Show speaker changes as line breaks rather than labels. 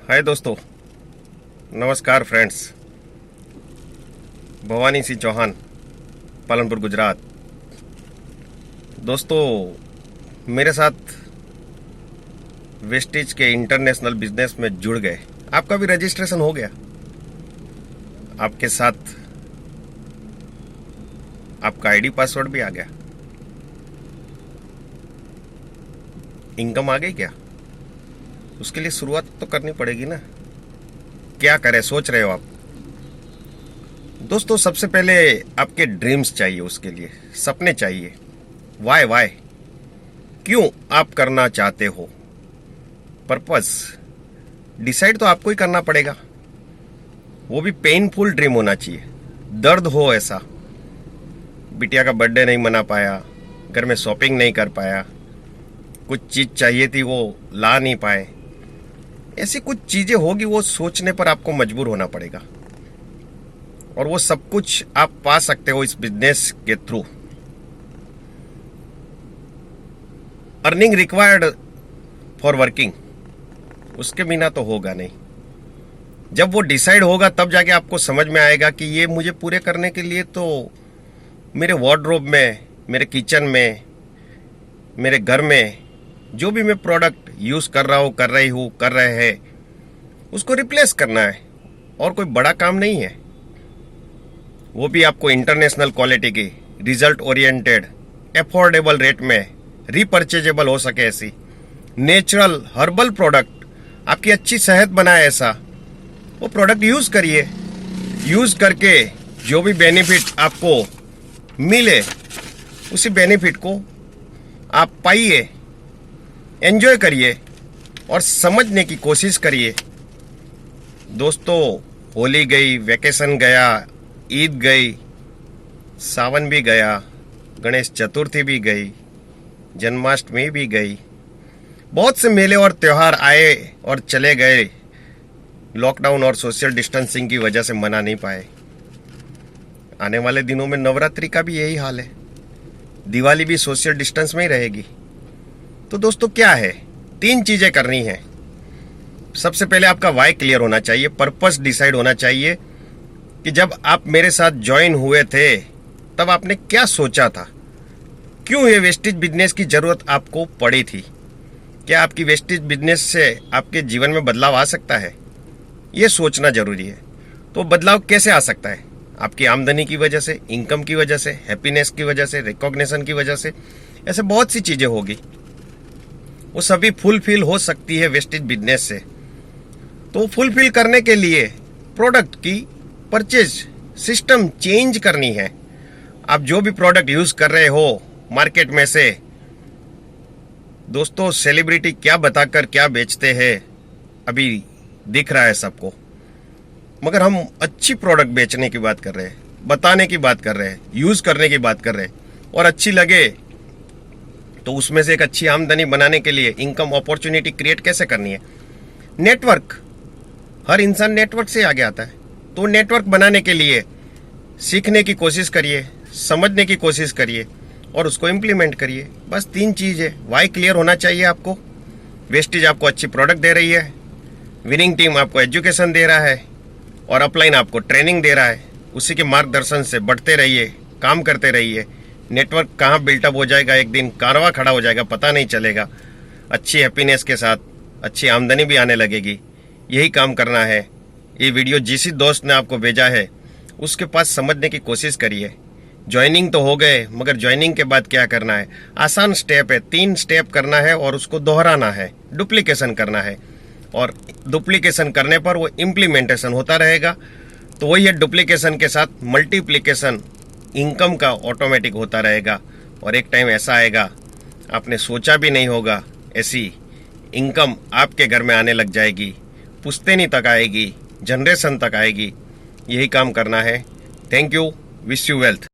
हाय दोस्तों, नमस्कार फ्रेंड्स। भवानी सिंह चौहान, पालनपुर, गुजरात। दोस्तों, मेरे साथ वेस्टेज के इंटरनेशनल बिजनेस में जुड़ गए। आपका भी रजिस्ट्रेशन हो गया। आपके साथ आपका आईडी पासवर्ड भी आ गया। इनकम आ गई क्या? उसके लिए शुरुआत तो करनी पड़ेगी ना। क्या करें, सोच रहे हो आप? दोस्तों, सबसे पहले आपके ड्रीम्स चाहिए, उसके लिए सपने चाहिए। वाई क्यों आप करना चाहते हो, पर्पस डिसाइड तो आपको ही करना पड़ेगा। वो भी पेनफुल ड्रीम होना चाहिए, दर्द हो ऐसा। बिटिया का बर्थडे नहीं मना पाया, घर में शॉपिंग नहीं कर पाया, कुछ चीज चाहिए थी वो ला नहीं पाए, ऐसी कुछ चीजें होगी, वो सोचने पर आपको मजबूर होना पड़ेगा। और वो सब कुछ आप पा सकते हो इस बिजनेस के through. Earning required for working, उसके बिना तो होगा नहीं। जब वो डिसाइड होगा तब जाके आपको समझ में आएगा कि ये मुझे पूरे करने के लिए तो मेरे वार्डरोब में, मेरे किचन में, मेरे घर में जो भी मैं प्रोडक्ट यूज कर रहा हूं, कर रही हूं, कर रहे हैं, उसको रिप्लेस करना है। और कोई बड़ा काम नहीं है। वो भी आपको इंटरनेशनल क्वालिटी की, रिजल्ट ओरिएंटेड, अफोर्डेबल रेट में, रिपर्चेजेबल हो सके ऐसी नेचुरल हर्बल प्रोडक्ट, आपकी अच्छी सेहत बनाए ऐसा वो प्रोडक्ट यूज करिए। यूज करके जो भी बेनिफिट आपको मिले, उसी बेनिफिट को आप पाइए, एंजॉय करिए और समझने की कोशिश करिए। दोस्तों, होली गई, वेकेशन गया, ईद गई, सावन भी गया, गणेश चतुर्थी भी गई, जन्माष्टमी भी गई। बहुत से मेले और त्योहार आए और चले गए। लॉकडाउन और सोशल डिस्टेंसिंग की वजह से मना नहीं पाए। आने वाले दिनों में नवरात्रि का भी यही हाल है। दिवाली भी सोशल डिस्टेंस में ही रहेगी। तो दोस्तों, क्या है, 3 चीजें करनी है। सबसे पहले आपका वाई क्लियर होना चाहिए, पर्पस डिसाइड होना चाहिए कि जब आप मेरे साथ ज्वाइन हुए थे तब आपने क्या सोचा था, क्यों ये वेस्टेज बिजनेस की जरूरत आपको पड़ी थी। क्या आपकी वेस्टेज बिजनेस से आपके जीवन में बदलाव आ सकता है, ये सोचना जरूरी है। तो बदलाव कैसे आ सकता है? आपकी आमदनी की वजह से, इनकम की वजह से, हैप्पीनेस की वजह से, रिकॉग्निशन की वजह से, ऐसे बहुत सी चीजें होगी। वो सभी फुलफिल हो सकती है वेस्टेज बिजनेस से। तो फुलफिल करने के लिए प्रोडक्ट की परचेज सिस्टम चेंज करनी है। आप जो भी प्रोडक्ट यूज कर रहे हो मार्केट में से, दोस्तों, सेलिब्रिटी क्या बताकर क्या बेचते हैं अभी दिख रहा है सबको। मगर हम अच्छी प्रोडक्ट बेचने की बात कर रहे हैं, बताने की बात कर रहे हैं, यूज करने की बात कर रहे हैं, और अच्छी लगे तो उसमें से एक अच्छी आमदनी बनाने के लिए इनकम अपॉर्चुनिटी क्रिएट कैसे करनी है। नेटवर्क, हर इंसान नेटवर्क से आगे आता है। तो नेटवर्क बनाने के लिए सीखने की कोशिश करिए, समझने की कोशिश करिए और उसको इम्प्लीमेंट करिए। बस 3 चीज है। वाई क्लियर होना चाहिए आपको। वेस्टेज आपको अच्छी प्रोडक्ट दे रही है, विनिंग टीम आपको एजुकेशन दे रहा है और अपलाइन आपको ट्रेनिंग दे रहा है। उसी के मार्गदर्शन से बढ़ते रहिए, काम करते रहिए। नेटवर्क कहाँ बिल्टअप हो जाएगा, एक दिन कारवा खड़ा हो जाएगा, पता नहीं चलेगा। अच्छी हैप्पीनेस के साथ अच्छी आमदनी भी आने लगेगी। यही काम करना है। ये वीडियो जिस दोस्त ने आपको भेजा है उसके पास समझने की कोशिश करिए। ज्वाइनिंग तो हो गए, मगर ज्वाइनिंग के बाद क्या करना है? आसान स्टेप है, 3 स्टेप करना है और उसको दोहराना है, डुप्लीकेशन करना है। और डुप्लीकेशन करने पर वो इम्प्लीमेंटेशन होता रहेगा। तो वही है, डुप्लीकेशन के साथ मल्टीप्लीकेशन इनकम का ऑटोमेटिक होता रहेगा। और एक टाइम ऐसा आएगा, आपने सोचा भी नहीं होगा, ऐसी इनकम आपके घर में आने लग जाएगी, पुश्तैनी तक आएगी, जनरेशन तक आएगी। यही काम करना है। Thank you, wish you wealth.